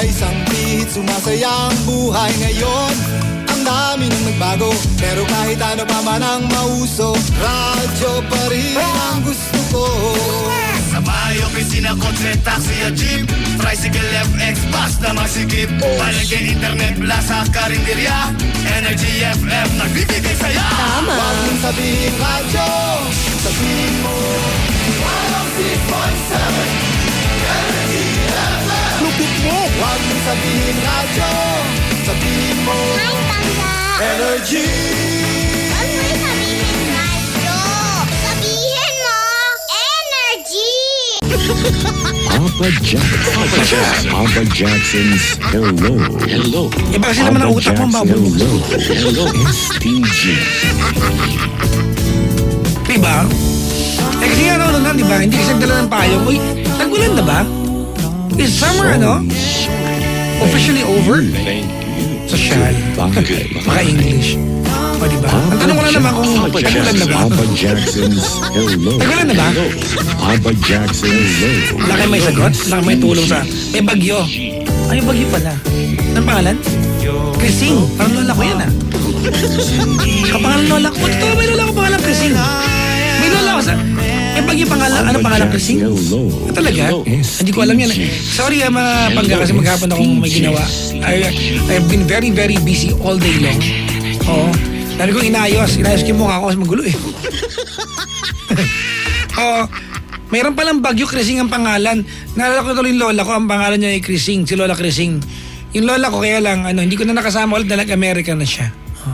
isang pihit, sumasaya ang buhay ngayon. Ang dami nang nagbago, pero kahit ano pa man ang mauso, radyo pa rin ang gusto ko. Sa bahay, opisina, kotse, taxi at jeep, tricycle, FX, bus na masikip, palengke, internet, plaza, karinderya, Energy FM, nagbibigay saya. Tama. Huwag mong sabihin radyo, sabihin mo 106.7 Energy FM. Lupit mo. Huwag mong sabihin radyo, sabihin mo Ay, tanda. Energy. Huwag mo sabihin radyo. Sabihin mo, energy. Papa Jackson's Hello. Hello. Iba kasi naman ang utak mo, babulog. Hello. STG. Diba? Eh kasi nga ano na, diba? Hindi kasi nagdala ng payong. Uy, tag-ulan na ba? Is summer, ano? Officially over? Social. Baka English. O diba? Ang tanong ko na naman kung tag-ulan na ba? Papa Jackson's Hello. Tag-ulan na ba? Papa Jackson's Hello. Wala kayo may sagot? Wala kayo may tulong sa... May bagyo. Ay, bagyo pala. Anong pangalan? Krising. Parang lola ko yan, ah. Kapangalan lola ko. Totoo, may lola ko pangalan Krising. May lola ko sa... May bagyo pangalan. Ano pangalan Krising? Talaga? Hindi ko alam yan. Sorry mga pangga kasi maghapon akong may ginawa. I've been very, very busy all day long. Oo. Dami kong inayos. Inayos ko yung mukha ko kasi magulo eh. Oo. Mayroon palang bagyo, Krising ang pangalan. Naalala ko tuloy yung lola ko, ang pangalan niya ay Krising, si Lola Krising. Yung lola ko kaya lang, hindi ko na nakasama ulit dahil American na siya. Oh.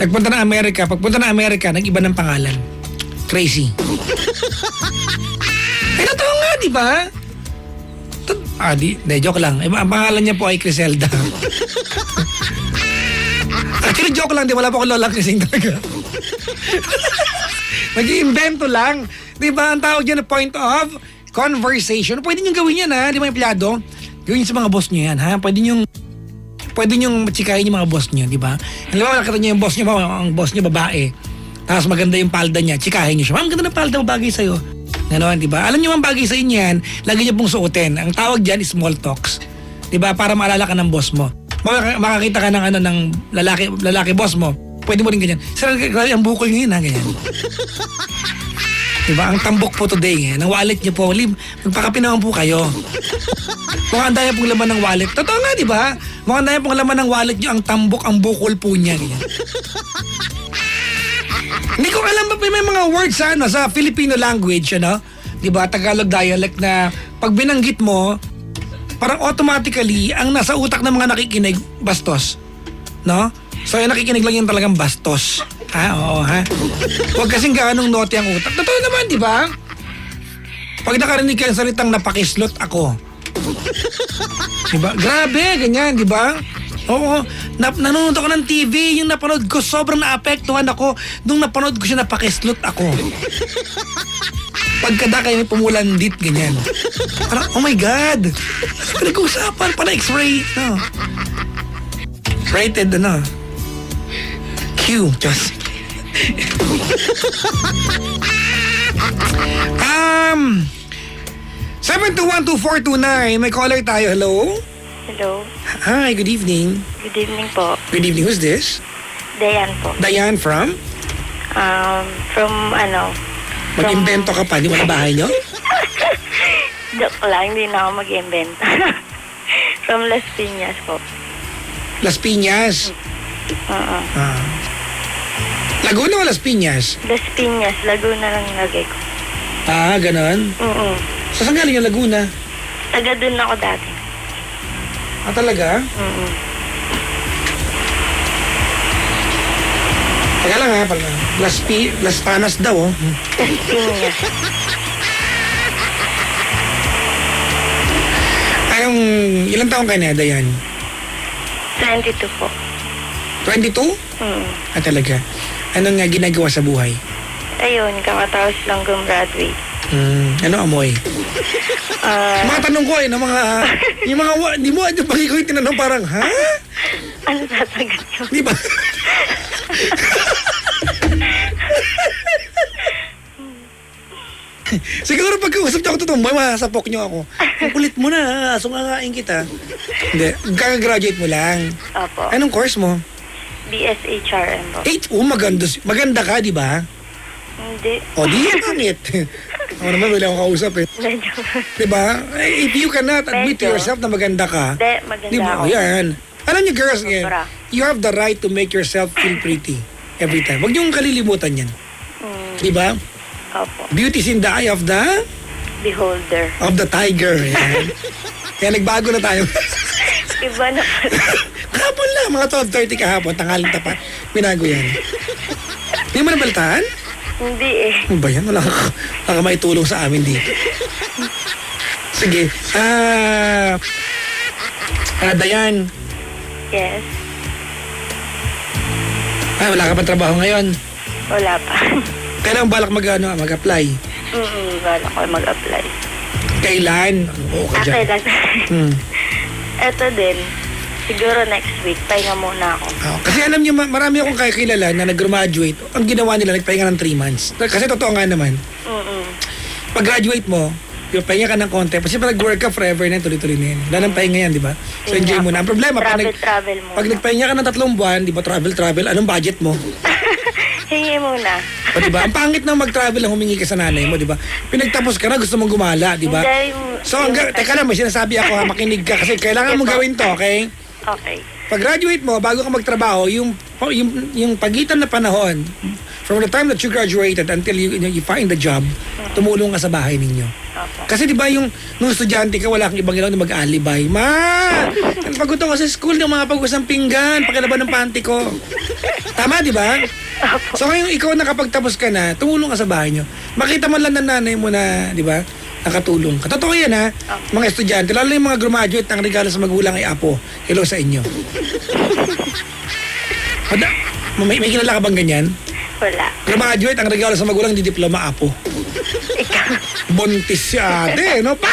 Nagpunta ng Amerika, pagpunta ng Amerika, nag-iba ng pangalan. Crazy. Eh, totoo nga, di ba? Joke lang. Ang pangalan niya po ay Criselda. Actually, joke lang, wala po akong Lola Krising talaga. Nag-iimbento lang. Di ba, ang tawag dyan na point of conversation. Pwede nyo gawin yan, ha? Di ba, empleyado? Gawin nyo sa mga boss nyo yan, ha? Pwede nyo matsikahin yung mga boss nyo, di ba? Alam mo, nakita nyo yung boss nyo, ang boss nyo babae. Tapos maganda yung palda niya, tsikahin nyo siya. Ma'am, ganda ng palda, bagay sa'yo. Gano'n, di ba? Alam nyo, bagay sa inyo yan, lagi nyo pong suotin. Ang tawag dyan is small talks. Di ba? Para maalala ka ng boss mo. Makakita ka ng, ng lalaki boss mo. Pwede mo rin ganyan. Sir, ang bukol nyo yun, ha? Ganyan. Diba? Ang tambok po today, ng wallet niyo po, magpakape naman po kayo. Mukhang daya pong laman ng wallet. Totoo nga, diba? Mukhang daya pong laman ng wallet niyo, ang tambok, ang bukol po niya. Hindi ko alam ba may mga words sa Filipino language, ano? Diba? Tagalog dialect na pag binanggit mo, parang automatically, ang nasa utak ng mga nakikinig, bastos. No? So yung nakikinig lang yung talagang bastos. Oo, ha? Huwag kasing gaanong note ang utak. Totoo naman, di ba? Pag nakarinig ka ng salitang napakislot ako. Diba? Grabe, ganyan, di ba? Oo, nanonood ako ng TV, yung napanood ko, sobrang naapektuhan ako. Nung napanood ko siya, napakislot ako. Pagkada kayo may pumulandit, ganyan. Parang, oh my God! Pinag-uusapan, pala X-ray. No. Rated, Q, just. 7212429, may caller tayo. Hello? Hello. Hi, good evening. Good evening po. Good evening, who's this? Dayan po. Diane from? From Mag-invento ka pa, di mo na bahay nyo? Joke lang, hindi na ako mag-invent. From Las Piñas po. Las Piñas. Laguna o Las Piñas? Las Piñas, Laguna lang nilagay ko. Ganon? Saan galing yung Laguna? Taga dun ako dati. Talaga? Teka lang ha, Las Panas daw, oh. Las Piñas. Ilang taong ka na, Dayan? 22 po. 22? Talaga. Anong nga ginagawa sa buhay? Ayun, kakatapos lang gumraduate. Ano amoy? Mga tanong ko yung mga, di mo, pagi ko yung tinanong parang, ha? Ano sasagot yun? Di ba? Siguro pagkausap niyo ako tutumboy, masasapok niyo ako. Ang kulit mo na, sungangain kita. Hindi, kakagraduate mo lang. Opo. Anong course mo? BSHRM po. Maganda ka, di ba? Hindi. O, di yan pangit. Ako naman, wala akong kausap eh. Medyo. Di ba? If you cannot admit to Medyo. yourself na maganda ka, Hindi, maganda di ba? ako. Yan. Alam niyo, girls, ngayon, Sobra. you have the right to make yourself feel pretty every time. Huwag niyong kalilimutan yan. Di ba? Opo. Beauty is in the eye of the Beholder. tiger. Yan. Kaya nagbago na tayo. Iba na pala. Kahapon lang, mga 12:30 kahapon, tanghaling tapat. Binago yan. Hindi mo nabaltaan? Hindi eh. Ano ba yan? Wala ka maitulong sa amin dito. Sige. Dayan. Yes. Wala ka pa trabaho ngayon. Wala pa. Kailan balak mag-apply? Bala ko mag-apply. Kailan? Oo ka dyan. Kailan? Eto din. Siguro next week. Pahinga muna ako. Kasi alam niyo, marami akong kakilala na nag-graduate. Ang ginawa nila, nagpahinga ng 3 months. Kasi totoo nga naman. Pag-graduate mo, yung pahinga ka ng konti. Kasi pag nag-work ka forever na, tuloy-tuloy na yan. Wala nang pahinga yan, di ba? So enjoy mo na. Ang problema, Travel muna. pag nagpahinga ka ng 3 buwan, di ba, travel, anong budget mo? Hingi muna. O, di ba? Ang pangit na mag-travel lang humingi ka sa nanay mo, di ba? Pinagtapos ka na, gusto mong gumala, di ba? Hindi, So, teka lang, may sinasabi ako, makinig ka kasi kailangan mo gawin to, okay? Okay. Pag graduate mo, bago ka magtrabaho, yung pagitan na panahon, from the time that you graduated until you find the job, tumulong ka sa bahay ninyo. Okay. Kasi di ba nung estudyante ka, wala kang ibang ginawa na mag-alibay. Pagod ako sa school ng mga pagwas ng pinggan, pakilaban ng panty ko. Tama, di ba? So ngayon, ikaw nakapagtapos ka na, tumulong ka sa bahay nyo. Makita mo lang ng nanay mo na, di ba, nakatulong ka. Totoo yan ha, mga estudyante, lalo yung mga graduate, ang regalo sa magulang ay apo. Hello sa inyo. May kilala ka bang ganyan? Wala. Graduate, ang regalo sa magulang, hindi diploma, apo. Ikaw. Buntis si ate, no? Pa!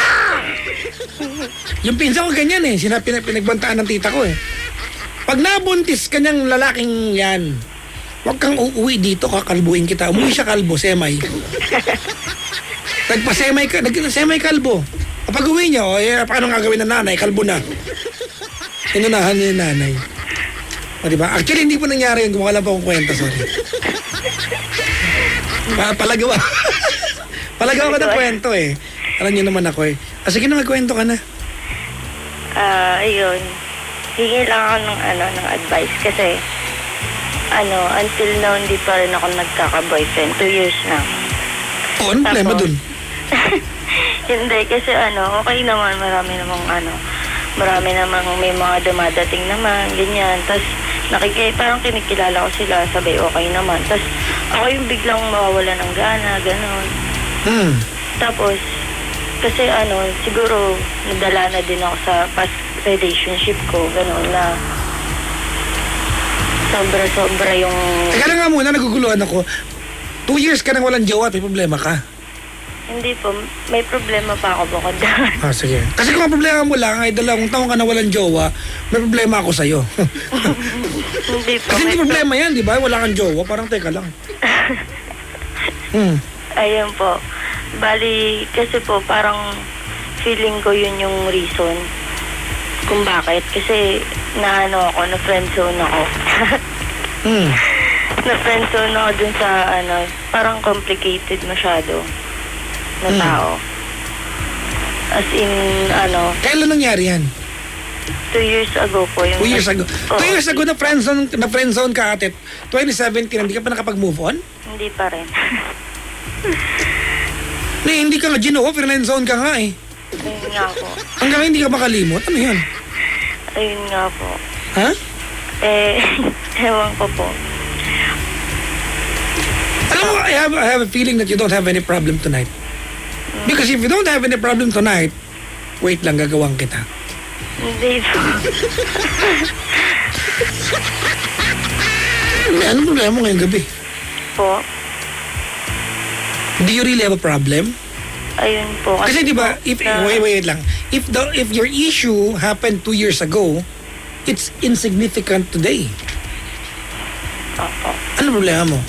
Yung pinsan ko ganyan eh. Pinagbantaan ng tita ko eh. Pag nabuntis ka niyang lalaking yan, huwag kang uuwi dito, kakalbuhin kita. Umuwi siya kalbo, semay. Semay kalbo. Kapag uwi niya, paano nga gawin ng nanay? Kalbo na. Inunahan niya yung nanay. O diba? Actually, hindi po nangyari yun. Gumawa lang po akong kwenta, sorry. Palagawa. Palagawa ko ng kwento eh. Alam niyo naman ako eh. Sige na, magkwento ka na. Ayun. Hingi lang ako ng advice kasi until now hindi pa rin ako nagkaka-boyfriend. 2 years na. Ano problema dun? Hindi, kasi okay naman. Marami namang may mga dumadating naman, ganyan. Tapos parang kinikilala ko sila, sabay okay naman. Tapos ako yung biglang mawawala ng gana, gano'n. Tapos, kasi siguro nadala na din ako sa past relationship ko, gano'n na sobra-sobra yung... Teka lang nga muna, naguguluhan ako. 2 years ka nang walang jowa at may problema ka. Hindi po, may problema pa ako bukod doon. Sige. Kasi kung ang problema mo lang ay 2 taon ka na walang jowa, may problema ako sa'yo. Hindi po. Kasi hindi problema yan, di ba? Wala kang jowa, parang teka lang. Ayun po. Bali, kasi po parang feeling ko yun yung reason kung bakit. Kasi na friendzone ako. Na friendzone ako dun sa parang complicated masyado na tao. As in, Kailan nangyari yan? 2 years ago po. 2 years ago. Oo. 2 years ago na friendzone ka ate. 2017, hindi ka pa nakapag-move on? Hindi pa rin. Hindi ka nga ginawa, friendzone ka nga eh. Ayun nga po. Hanggang hindi ka makalimot, ano yan? Ayun nga po. Ha? Ewan ko po. Alam mo, I have a feeling that you don't have any problem tonight. Because if you don't have any problem tonight, wait lang, gagawang kita. Hindi po. Anong problema mo ngayong gabi? Po. Do you really have a problem? Ayun po. Kasi di ba, wait lang. If your issue happened 2 years ago, it's insignificant today. Opo. Ano problema mo?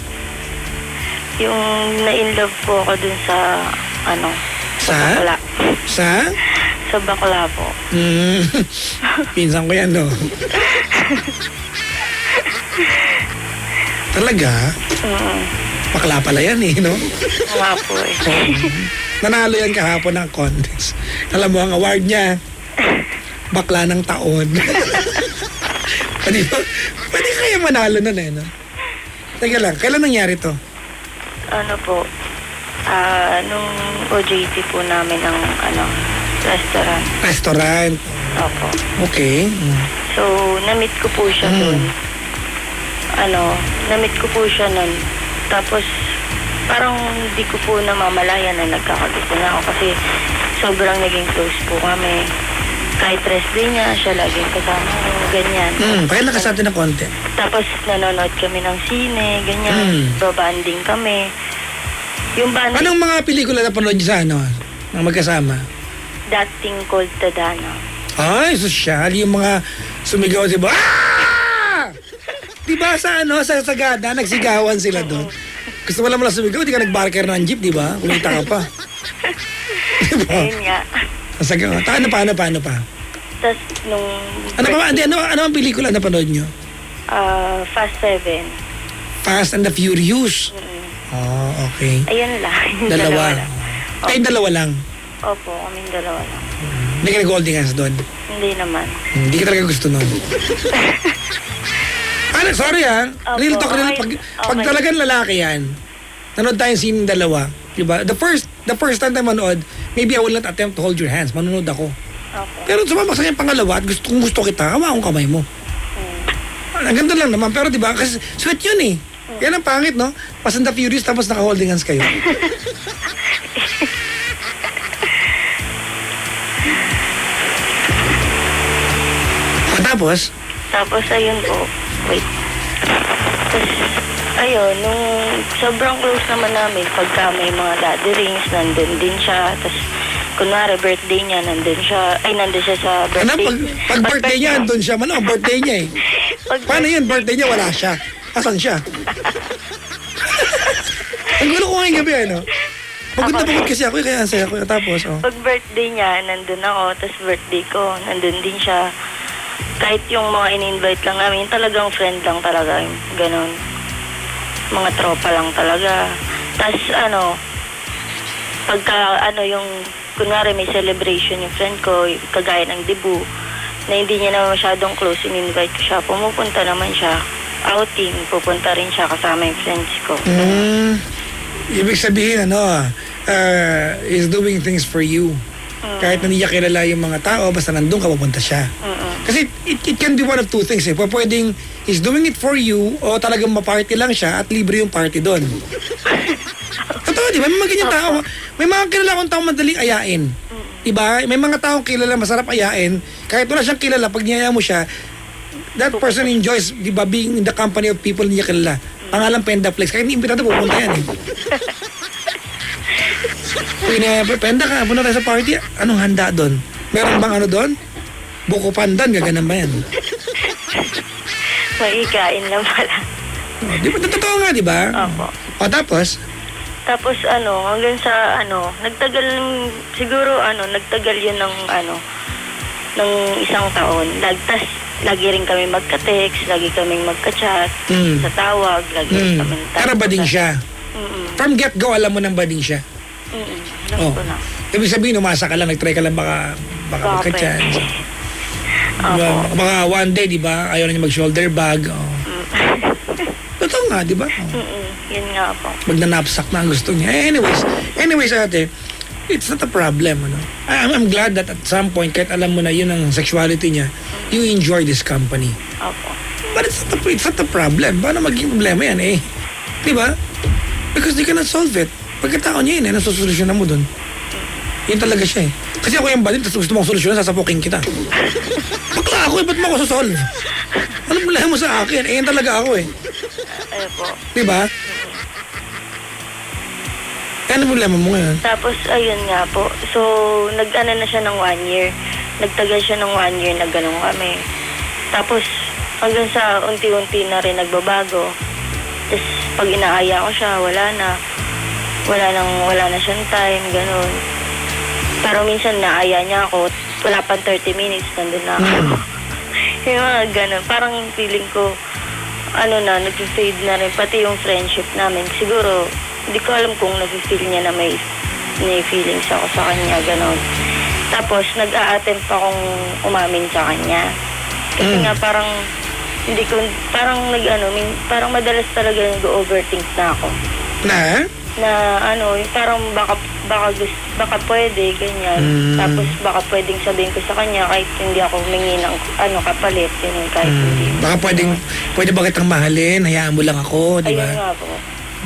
Yung na-inlove po ako dun sa ano, Sa? bakla. Sa? Sa bakla po. Pinsan ko yan, no? Talaga? Bakla pala yan, eh, no? Nga po eh. Nanalo yan kahapon ng contest. Alam mo, ang award niya, bakla ng taon. Pwede kaya manalo nun, eh, no? Teka lang, kailan nangyari to? Ano po, nung OJT po namin ng restaurant. Restaurant. Opo. Okay. So, na-meet ko po siya doon. Na-meet ko po siya nun. Tapos, parang hindi ko po namamalayan na nagkakagusto na ako kasi sobrang naging close po kami. Kahit rest day niya, siya laging kasama ko, ganyan. Pakilala ka sa atin ng konti. Tapos, nanonood kami ng sine, ganyan. Babanding kami. Yung banding, Anong mga pelikula na panood niyo sa ng magkasama? Dating Cold Tadano. Ay, sosyal. Yung mga sumigaw, diba? Ah! Diba sa sa Sagada, nagsigawan sila doon. Gusto mo lang sumigaw, di ka nag-barker ng jeep, diba? Kumita ka pa. Diba? Ayun nga. Sasagaw. Paano pa? Tapos, nung... Ano ang pelikula na panood nyo? Fast 7. Fast and the Furious. Oh, okay. Ayun lang. Dalawa. lang. Kayong dalawa lang. Opo, kaming dalawa lang. Hindi ka nag-holding hands doon. Hindi naman. Hindi ka talaga gusto nun. Sorry Opo, real talk, real. okay. Pag talagang lalaki yan, nanood tayong scene dalawa, diba? The first time tayo manood, maybe I will not attempt to hold your hands. Manonood ako. Opo. Pero sumama sa yung pangalawa at kung gusto kita, hawa akong kamay mo. Ang ganda lang naman. Pero diba, kasi sweat yun eh. Yan ang pangit, no? Fast and the Furious, tapos naka-holding hands kayo. Tapos? Tapos, ayun po. Wait. Tapos, ayun, nung sobrang close naman namin, pagka may mga daddy rings, nandun din siya. Tapos, kunwari, birthday niya, nandun siya. Ay, nandun siya sa birthday. Pag birthday niya, andun siya. Ang birthday niya eh. Paano yun? Birthday niya, wala siya. Asan siya? Ang gulo ko ngayong gabi, ano? Pagod na pagod kasi ako, kaya ang saya ko. Tapos, Pag birthday niya, nandun ako. Tapos birthday ko, nandun din siya. Kahit yung mga in-invite lang namin, talagang friend lang talaga. Ganon. Mga tropa lang talaga. Tapos pagka yung, kunwari may celebration yung friend ko, kagaya ng debut, na hindi niya naman masyadong close, in-invite ko siya, pumupunta naman siya. Outing, pupunta rin siya kasama yung friends ko. Ibig sabihin, is doing things for you. Kahit na hindi niya kilala yung mga tao, basta nandun ka, pupunta siya. Kasi it can be one of two things eh. Pwedeng he's doing it for you o talagang ma-party lang siya at libre yung party doon. Totoo, di ba? May mga ganyan tao. May mga kilala akong tao madaling ayain. Diba? May mga taong kilala masarap ayain. Kahit wala siyang kilala, pag niyaya mo siya, that person enjoys, di ba, being in the company of people niya kilala. Pangalan Pendaflex. Kahit hindi imbitado, pupunta yan eh. Penda ka, punta tayo sa party. Anong handa doon? Meron bang doon? Buko pandan, gaganan ba yan? Maikain lang pala. Di ba? Totoo nga, di ba? Opo. O tapos? Tapos hanggang sa nagtagal siguro nagtagal yun ng ng isang taon. Lagi rin kami magka-text, lagi kaming magka-chat, sa tawag, lagi rin kami Pero bading siya. From get-go, alam mo nang bading siya. Alam ko na. Ibig sabihin, umasa ka lang, nag-try ka lang baka magka-chat. Opo. Baka one day, di ba, ayaw na niya mag-shoulder bag. Totoo nga, di ba? Yun nga po. Magnanapsak na ang gusto niya. Anyways, ate, it's not a problem, I'm glad that at some point, kahit alam mo na yun ang sexuality niya, you enjoy this company. Opo. But it's not a problem. Paano maging problema yan eh? Di ba? Because they cannot solve it. Pagkatao niya yun, nasusolusyonan mo dun. Yun talaga siya eh. Kasi ako yung badin, tapos gusto mong solusyonan, sasapukin kita. Bakla ako eh, ba't mo ako sasolve? Ano problema mo sa akin? Eh, yan talaga ako eh. Ayun po. Di ba? Ano problema mo ngayon? Tapos, ayun nga po. So, nag-ano na siya ng 1 year. Nagtagal siya ng 1 year na ganun kami. Tapos, hanggang sa unti-unti na rin nagbabago. Tapos, pag inaaya ko siya, wala na. wala na siyang time, ganun. Pero minsan naaya niya ako, wala pang 30 minutes, nandun na ako. Yung mga ganun, parang feeling ko, nag-fade na rin, pati yung friendship namin. Siguro, hindi ko alam kung nag-feel niya na may feelings ako sa kanya, ganun. Tapos, nag-a-attempt akong umamin sa kanya. Kasi nga parang, parang madalas talaga nag-overthink na ako. Na? Na yung parang baka pwede, ganyan. Tapos baka pwedeng sabihin ko sa kanya kahit hindi ako humingi ng kapalit, ganyan, kahit hindi. Baka pwede ba kitang mahalin? Hayaan mo lang ako, di ba? Ayun nga po.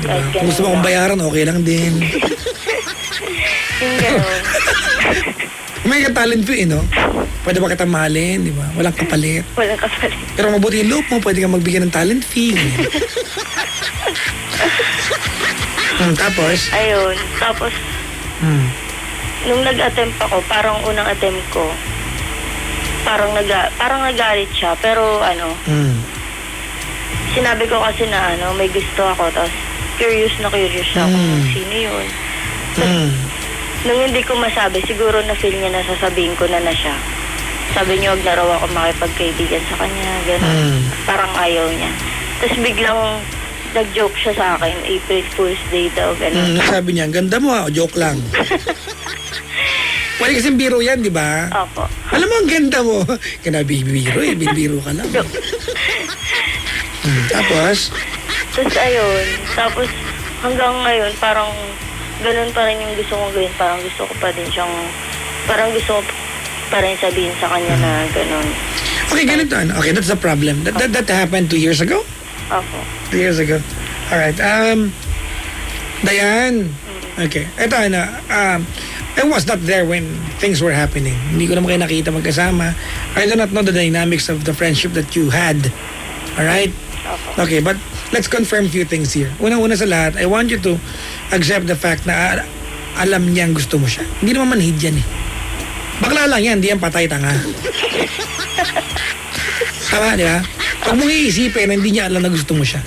Diba? Kahit Kung ganun gusto mo akong lang. bayaran, okay lang din. Yung gano'n. May ka-talent fee, no? Pwede ba kitang mahalin, di ba? Walang kapalit. Walang kapalit. Pero mabuti yung loob mo, pwede kang magbigay ng talent fee. Tapos? Ayun. Tapos, nung nag-attempt ako, parang unang attempt ko, parang nagalit siya. Pero sinabi ko kasi na may gusto ako. Tapos, curious siya kung sino yun. Tapos, nung hindi ko masabi, siguro na-feel niya na sasabihin ko na siya. Sabi niya, huwag na raw ako makipagkaibigan sa kanya. Ganun. Parang ayaw niya. Tapos biglang nag-joke siya sa akin, April Fool's Day daw. Ganun. Sabi niya, ang ganda mo ha, o joke lang. Pwede kasing biro yan, di ba? Opo. Alam mo, ang ganda mo. Kinabibiro eh, binbiro ka lang. Tapos? Tapos ayun, tapos hanggang ngayon, parang ganun pa rin yung gusto kong gawin. Parang gusto ko pa rin sabihin sa kanya na ganun. Okay, ganito. Okay, that's the problem. That happened 2 years ago? Opo. 2 years ago. Alright. Diane. Okay. Ito, I was not there when things were happening. Hindi ko naman kayo nakita magkasama. I do not know the dynamics of the friendship that you had. Alright? Opo. Okay, but let's confirm a few things here. Una-una sa lahat, I want you to accept the fact na alam niyang gusto mo siya. Hindi naman manhid yan eh. Bakla lang yan, hindi yan patay tanga. Tama, di ba? Huwag mong iisipin na hindi niya alam na gusto mo siya.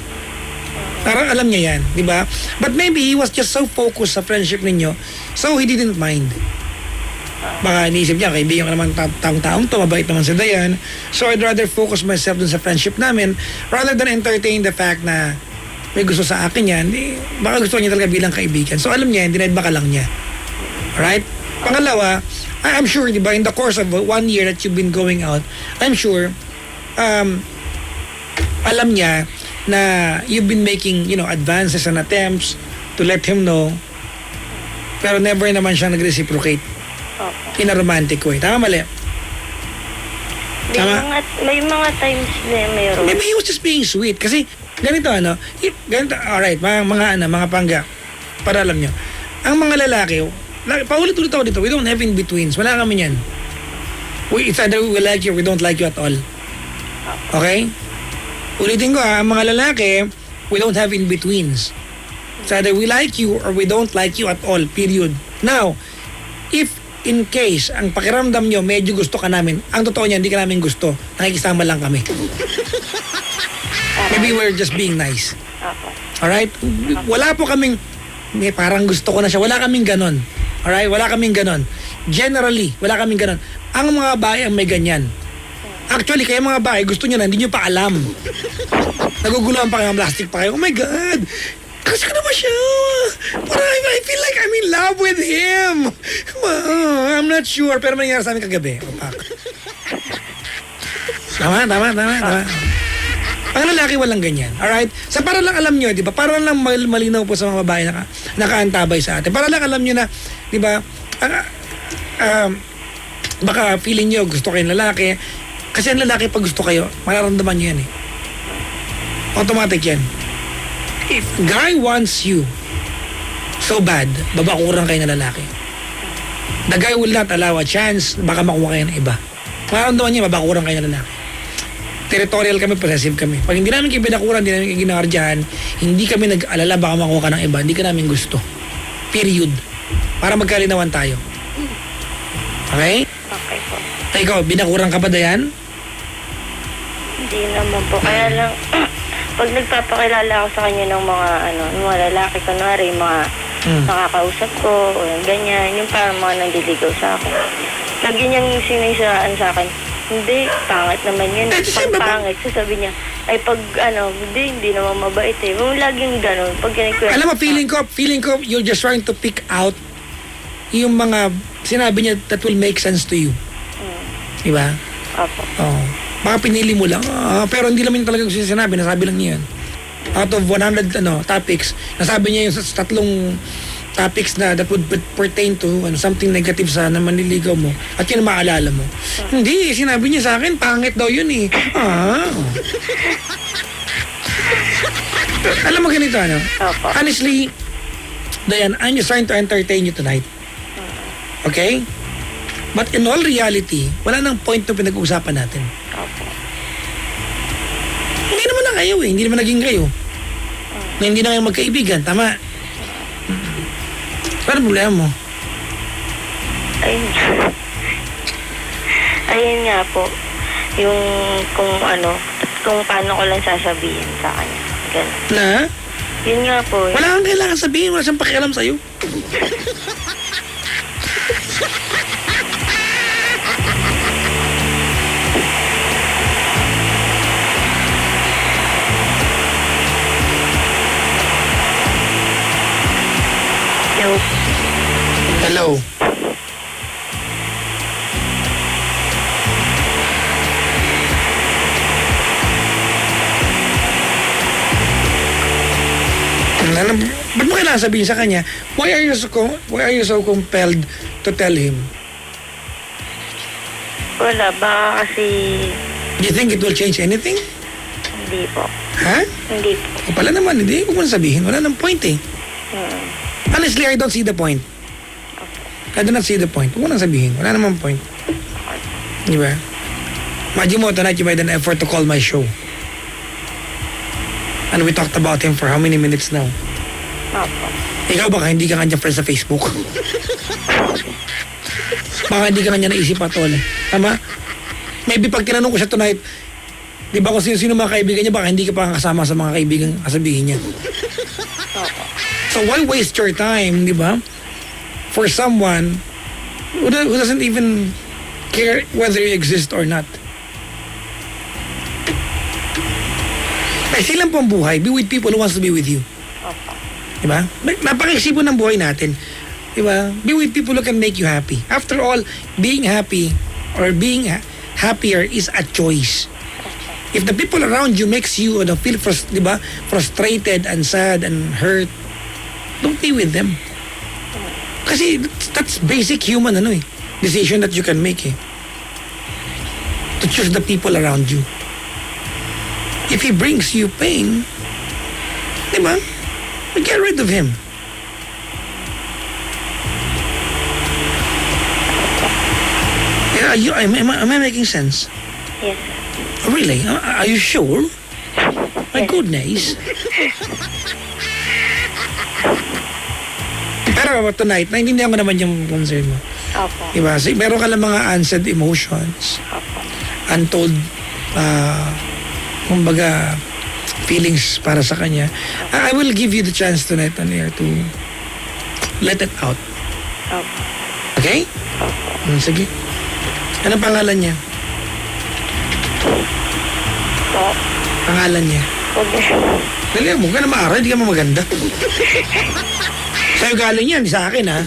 Parang alam niya yan, di ba? But maybe he was just so focused sa friendship ninyo, so he didn't mind. Baka iniisip niya, kaibigan ka naman taong-taong to, mabait naman si Dayan. So I'd rather focus myself dun sa friendship namin rather than entertain the fact na may gusto sa akin yan. Baka gusto niya talaga bilang kaibigan. So alam niya, denied baka lang niya. Alright? Pangalawa, I'm sure, di ba, in the course of 1 year that you've been going out, I'm sure, alam niya na you've been making, advances and attempts to let him know, pero never naman siya nag-reciprocate Opo. in a romantic way. Tama, mali? Tama? May mga times na mayroon. Maybe he was just being sweet. Kasi, ganito, alright, mga pangga, para alam nyo, ang mga lalaki, paulit-ulit ako dito, we don't have in-betweens. Wala kami yan. It's either we like you or we don't like you at all. Okay? Ulitin ko ang mga lalaki, we don't have in-betweens. It's either we like you or we don't like you at all, period. Now, if in case, ang pakiramdam nyo, medyo gusto ka namin, ang totoo niya, hindi ka namin gusto, nakikisama lang kami. Maybe we're just being nice. Opo. Alright? Wala po kaming, parang gusto ko na siya, wala kaming ganon. Alright? Wala kaming ganon. Generally, wala kaming ganon. Ang mga babae ang may ganyan. Actually, kaya mga babae, gusto nyo na, hindi nyo pa alam. Naguguluhan pa kayo, plastic pa kayo. Oh my God! Kasi ko naman siya. Parang I feel like I'm in love with him. I'm not sure. Pero mangyayari sa amin kagabi. Opak. Tama. Ang lalaki walang ganyan. Alright? Sa para lang alam nyo, di ba? Para lang malinaw po sa mga babae na nakaantabay sa atin. Para lang alam nyo na, di ba? Baka feeling nyo gusto kayong lalaki. Kasi ang lalaki pag gusto kayo, mararamdaman nyo yan eh. Automatic yan. If guy wants you so bad, babakuran kayo ng lalaki. The guy will not allow a chance, baka makuha kayo ng iba. Mararamdaman niya, babakuran kayo ng lalaki. Territorial kami, possessive kami. Pag hindi namin kayo binakuran, hindi namin kayo ginardyahan, hindi kami nag-alala, baka makuha ka ng iba, hindi ka namin gusto. Period. Para magkalinawan tayo. Okay? Okay po. Ikaw, binakuran ka ba, Dayan? Hindi naman po. Kaya lang, pag nagpapakilala ako sa kanya ng mga lalaki, kunwari, mga nakakausap ko, o ganyan, yung parang mga nandiligaw sa akin. Lagi niyang sinisiraan sa akin, hindi, pangit naman yun. Eh, Pag siyempre, pangit, sasabi niya, ay pag hindi naman mabait eh. Yung laging gano'n, pag kinikwento. Alam mo, feeling ko, you're just trying to pick out yung mga sinabi niya that will make sense to you. Diba? Opo. Oh. Baka pinili mo lang. Pero hindi naman talaga gusto niya sinabi. Nasabi lang niya yun. Out of 100 topics, nasabi niya yung sa tatlong topics na that would pertain to something negative sana manliligaw mo at yun ang maalala mo. Hindi, sinabi niya sa akin, pangit daw yun eh. Alam mo ganito, ano? Opo. Honestly, Dayan, I'm just trying to entertain you tonight. Okay? But in all reality, wala nang point na pinag-uusapan natin. Opo. Hindi naman na kayo eh. Hindi naman naging kayo. Na hindi na kayo magkaibigan. Tama? Ano problema mo? Ayun. Ayun nga po. Yung kung paano ko lang sasabihin sa kanya. Ganun. Na? Yun nga po. Wala kang kailangan sabihin. Wala siyang pakialam sa'yo. Yo. Hello. Ba't mo kailangan sabihin sa kanya, why are you so compelled to tell him? Wala. Baka kasi Do you think it will change anything? hindi po. Ha? Hindi po. O pala naman, hindi. Huwag mo na sabihin. Wala nang point eh. Honestly, I don't see the point. I do not see the point. Huwag mo nang sabihin. Wala namang point. Di ba? Imagine mo, tonight you made an effort to call my show. And we talked about him for how many minutes now? Opo. Ikaw baka hindi ka kanya friend sa Facebook. Baka hindi ka kanya naisip at all. Tama? Maybe pag tinanong ko siya tonight, di ba kung sino mga kaibigan niya, baka hindi ka pa kasama sa mga kaibigan kasabihin niya. So why waste your time, di ba? For someone who doesn't even care whether you exist or not. Ay, silang po ang buhay. Be with people who wants to be with you. Opo. Diba? Napaka-isipon ng buhay natin. Diba? Be with people who can make you happy. After all, being happy or being happier is a choice. If the people around you makes you feel diba? Frustrated and sad and hurt, don't be with them. Kasi that's basic human decision that you can make to choose the people around you. If he brings you pain, diba? Get rid of him. Am I making sense? Yes. Really? Are you sure? My goodness. Pero tonight, naintindihan ko naman yung concern mo. Opo. Diba? So, meron ka lang mga unsaid emotions, Opo. untold, kumbaga, feelings para sa kanya. I will give you the chance tonight on air to let it out. Opo. Okay? Sige. Anong pangalan niya? Po. Pangalan niya. Huwag Dali mo, ka na maaral, hindi ka maganda. Sa'yo galing yan, sa akin ha.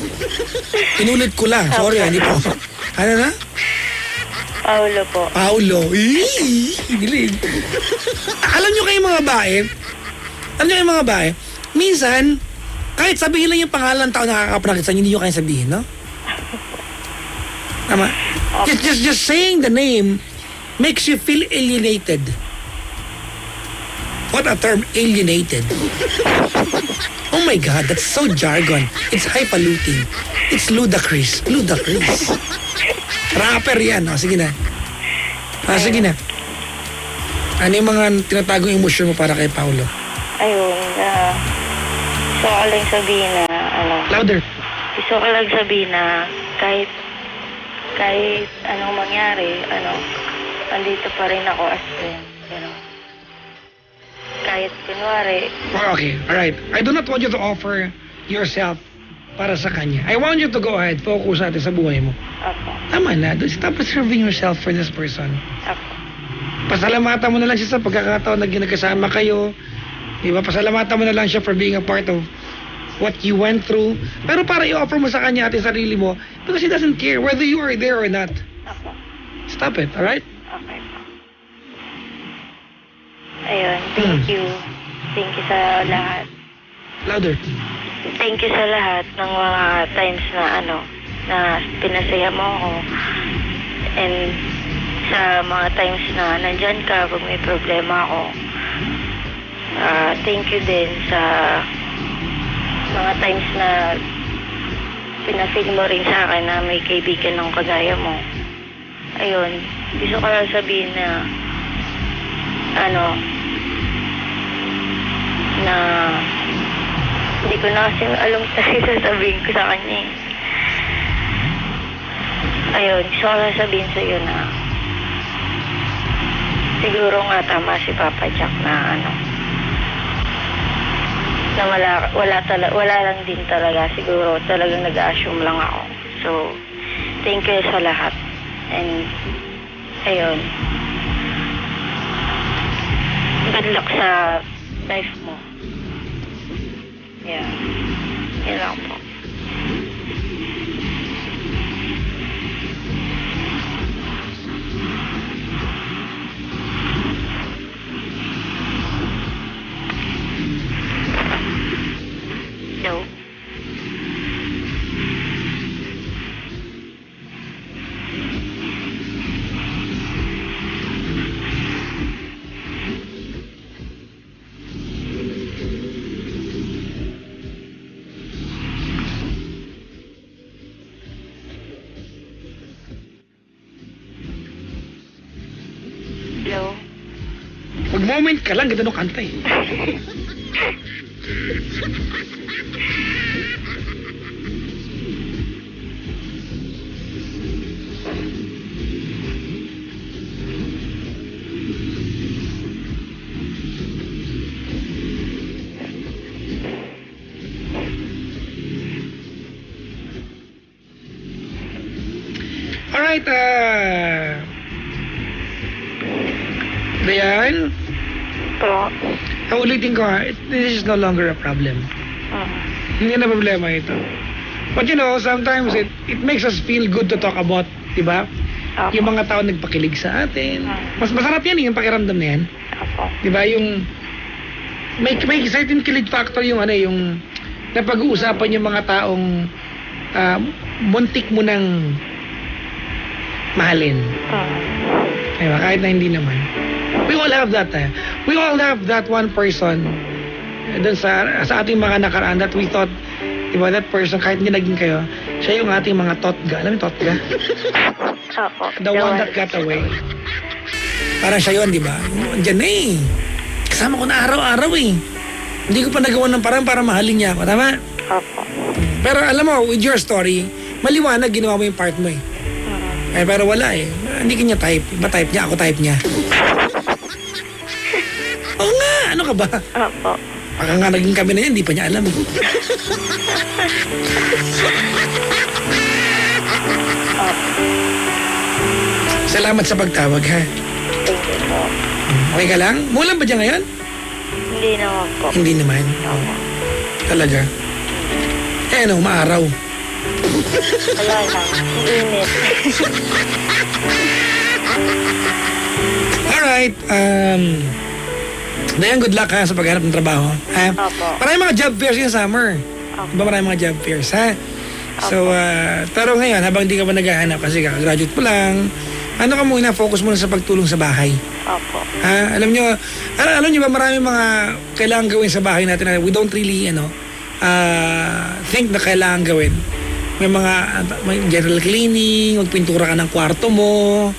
Pinulit ko lang. Sorry, hindi po. Ano na? Paulo po. Paulo. Gilig. Alam nyo kayong mga babae, minsan, kahit sabihin lang yung pangalan ng tao nakakaprakit sa inyo, hindi nyo kaya sabihin, no? Tama? Just saying the name makes you feel alienated. What a term, alienated. Oh my God, that's so jargon. It's highfalutin. It's ludicrous. Ludicrous. Rapper yan. Sige na. Sige na. Ano yung mga tinatagong emosyon mo para kay Paulo? Ayun. Gusto ko lang sabihin na, Louder. gusto ko lang sabihin na kahit anong mangyari, andito pa rin ako as friend. Kahit kunwari, Okay, alright. I do not want you to offer yourself para sa kanya. I want you to go ahead, focus natin sa buhay mo. Opo. Tama na, stop serving yourself for this person. Opo. Pasalamatan mo na lang siya sa pagkakataon na ginagkasama kayo. Diba? Pasalamatan mo na lang siya for being a part of what you went through. Pero para i-offer mo sa kanya at yung sarili mo, because he doesn't care whether you are there or not. Opo. Stop it, alright? Okay po. Ayun, thank you. Thank you sa lahat. Louder. Thank you sa lahat ng mga times na na pinasaya mo ako. And sa mga times na nandyan ka pag may problema ako. Thank you din sa mga times na pinafeel mo rin sa akin na may kaibigan ng kagaya mo. Ayun, gusto ko lang sabihin na na hindi ko na kasi alam talaga sasabihin ko sa kanya eh. Ayun, gusto ko lang sabihin sa iyo na siguro nga tama si Papa Jack na na wala lang din talaga. Siguro talagang nag-assume lang ako. So, thank you sa lahat. And, ayun. Good luck sa life mo. Yeah. Yun lang po. No. Hello? Mag-moment ka lang, ganda nung kanta eh. Alright, Dayan, Po? ang ulitin ko this is no longer a problem. Hindi na problema ito. But you know, sometimes it makes us feel good to talk about, di ba? Opo. Yung mga tao nagpakilig sa atin. Mas masarap yan yung pakiramdam na yan. Opo. Di ba? Yung may certain kilig factor yung yung napag-uusapan yung mga taong muntik mo nang mahalin. Diba? Kahit na hindi naman. We all have that. We all have that one person dun sa ating mga nakaraan that we thought, diba, that person, kahit hindi naging kayo, siya yung ating mga totga. Alam mo yung totga? Opo. The one that got away. Parang siya yun, diba? Diyan na eh. Kasama ko na araw-araw eh. Hindi ko pa nagawa ng parang para mahalin niya ako. Tama? Opo. Pero alam mo, with your story, maliwanag ginawa mo yung part mo eh. Pero wala eh. Hindi kanya type. Iba type niya, ako type niya. Oo nga, ano ka ba? Opo. Baka nga naging kami na yan, hindi pa niya alam. Salamat sa pagtawag ha. Thank you po. Okay ka lang? Mulan ba dyan ngayon? Hindi naman po. Hindi naman. Opo. Talaga. Maaraw. Wala lang. Init. Alright, Dayan, good luck ha sa paghanap ng trabaho. Ha? Opo. Maraming mga job fairs yung summer. Opo. Diba maraming mga job fairs ha? So, pero ngayon, habang di ka pa naghahanap kasi kakagraduate mo lang, ano ka muna, focus muna sa pagtulong sa bahay. Opo. Ha? Alam nyo ba maraming mga kailangan gawin sa bahay natin na we don't really, think na kailangan gawin. May general cleaning, magpintura ka ng kwarto mo,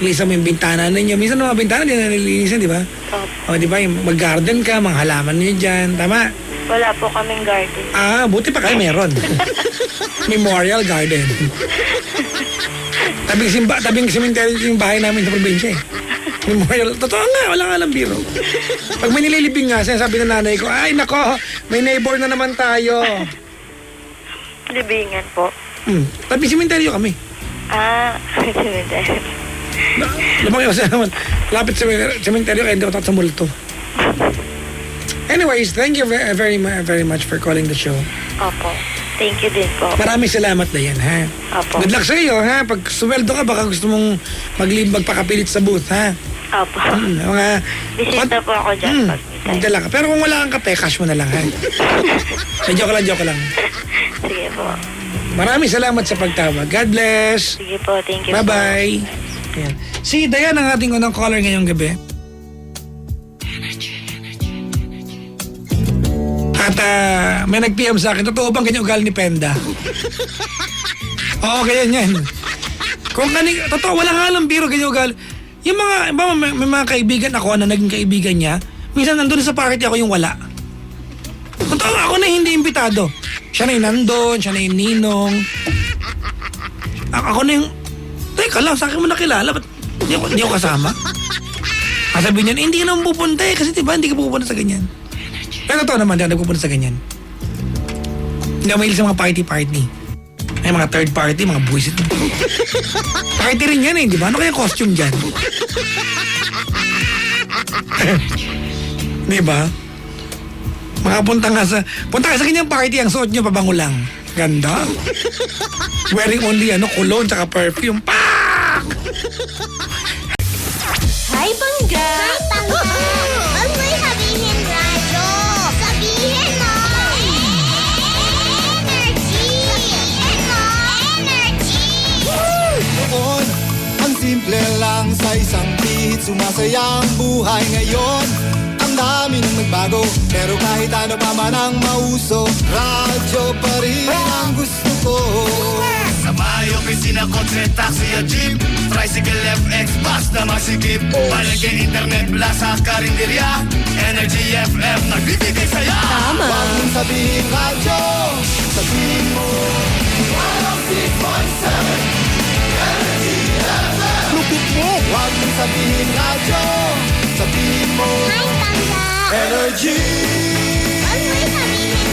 linisan mo yung bintana ninyo. Minsan mga bintana, hindi na nililinisan, di ba? Opo. O, di ba, mag-garden ka, mga halaman ninyo dyan. Tama? Wala po kaming garden. Buti pa kayo meron. Memorial garden. Tabing cemetery yung bahay namin sa probinsya eh. Memorial. Totoo nga, wala nga lang biro. Pag may nililibing nga, sabi ng nanay ko, ay nako, may neighbor na naman tayo. Libingan po. Tabi simenteryo kami. Cemetery. Lumaki kasi naman. Lapit sa cementerio kaya hindi ako sa multo. Anyways, thank you very much for calling the show. Opo. Thank you din po. Maraming salamat na yan, ha? Opo. Good luck sa iyo, ha? Pag sumweldo ka, baka gusto mong magpakapilit sa booth, ha? Opo. Mga... Bisita po ako dyan pag may time. Dala ka. Pero kung wala kang kape, cash mo na lang, ha? Joke lang. Sige po. Maraming salamat sa pagtawag. God bless. Sige po. Thank you po. Bye-bye. Ayan. Si Dayan ang ating unang caller ngayong gabi. At may nag-PM sa akin, totoo bang ganyan ugali ni Penda? Oo, ganyan yan. Kung totoo, wala nga lang biro ganyan ugali. Yung may mga kaibigan ako na naging kaibigan niya, minsan nandun sa party ako yung wala. Totoo, ako na hindi imbitado. Siya na yung nandun, siya na yung ninong. Ako na yung, teka lang, sa akin mo nakilala, ba't hindi ako kasama? Sabi niya, hindi ka naman pupunta kasi diba hindi ka pupunta sa ganyan. Pero totoo naman, hindi ako pupunta sa ganyan. Hindi ako mahilig sa mga party. Ay, mga third party, mga buwisit. Party rin yan di ba? Ano kaya costume dyan? Di ba? Punta ka sa ganyang party, ang suot nyo pabango lang. Ganda. Wearing only cologne tsaka perfume. Pak! Hi, Bangga! Hi, Bangga! Huwag mo'y sabihin radyo. Sabihin mo! Energy! Sabihin mo! Energy! Noon, ang simple lang sa isang beat. Sumasaya ang buhay ngayon. Ang dami nang nagbago, pero kahit ano pa man ang mauso, radyo pa rin ang gusto ko. Sa may opisina, kotse, taxi o jeep, tricycle, FX, bus na masikip, palengke, internet, plaza, karinderya, Energy FM, nagbibigay saya. Huwag mong sabihin radyo, sabihin mo 106.7 Energy FM. Lupit mo. Huwag mong sabihin radyo, sabihin mo Hi, Bangga! Energy. Huwag mo'y sabihin